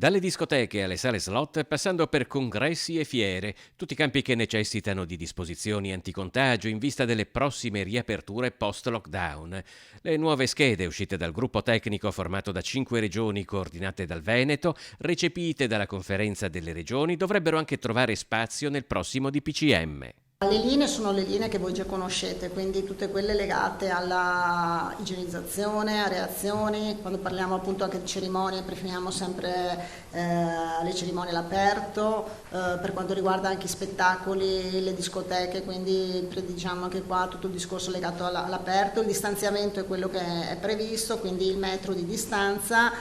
Dalle discoteche alle sale slot, passando per congressi e fiere, tutti campi che necessitano di disposizioni anticontagio in vista delle prossime riaperture post-lockdown. Le nuove schede uscite dal gruppo tecnico formato da 5 regioni coordinate dal Veneto, recepite dalla Conferenza delle Regioni, dovrebbero anche trovare spazio nel prossimo DPCM. Le linee sono le linee che voi già conoscete, quindi tutte quelle legate alla igienizzazione, a reazioni. Quando parliamo appunto anche di cerimonie, preferiamo sempre le cerimonie all'aperto. Per quanto riguarda anche i spettacoli, le discoteche, quindi prediligiamo anche qua tutto il discorso legato all'aperto. Il distanziamento è quello che è previsto, quindi il metro di distanza,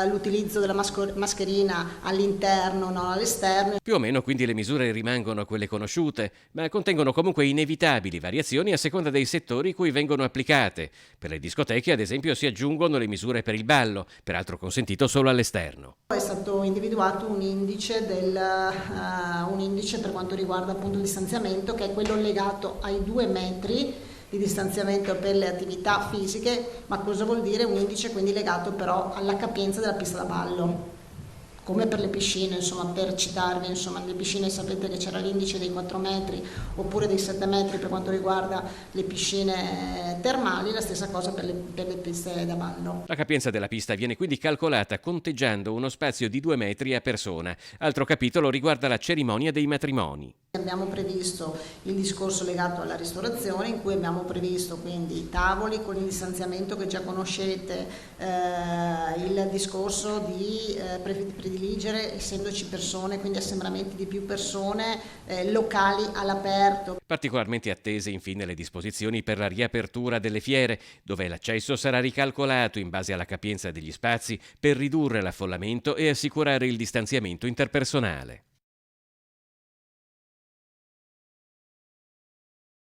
l'utilizzo della mascherina all'interno, non all'esterno. Più o meno quindi le misure rimangono quelle conosciute, ma contengono comunque inevitabili variazioni a seconda dei settori cui vengono applicate. Per le discoteche, ad esempio, si aggiungono le misure per il ballo, peraltro consentito solo all'esterno. È stato individuato un indice per quanto riguarda appunto il distanziamento, che è quello legato ai 2 metri di distanziamento per le attività fisiche. Ma cosa vuol dire? Un indice quindi legato però alla capienza della pista da ballo. Come per le piscine, insomma, per citarvi, insomma, nelle piscine sapete che c'era l'indice dei 4 metri oppure dei 7 metri per quanto riguarda le piscine termali, la stessa cosa per le piste da ballo. La capienza della pista viene quindi calcolata conteggiando uno spazio di 2 metri a persona. Altro capitolo riguarda la cerimonia dei matrimoni. Abbiamo previsto il discorso legato alla ristorazione, in cui abbiamo previsto quindi i tavoli con il distanziamento che già conoscete, il discorso di prediligere, essendoci persone, quindi assembramenti di più persone, locali all'aperto. Particolarmente attese infine le disposizioni per la riapertura delle fiere, dove l'accesso sarà ricalcolato in base alla capienza degli spazi per ridurre l'affollamento e assicurare il distanziamento interpersonale.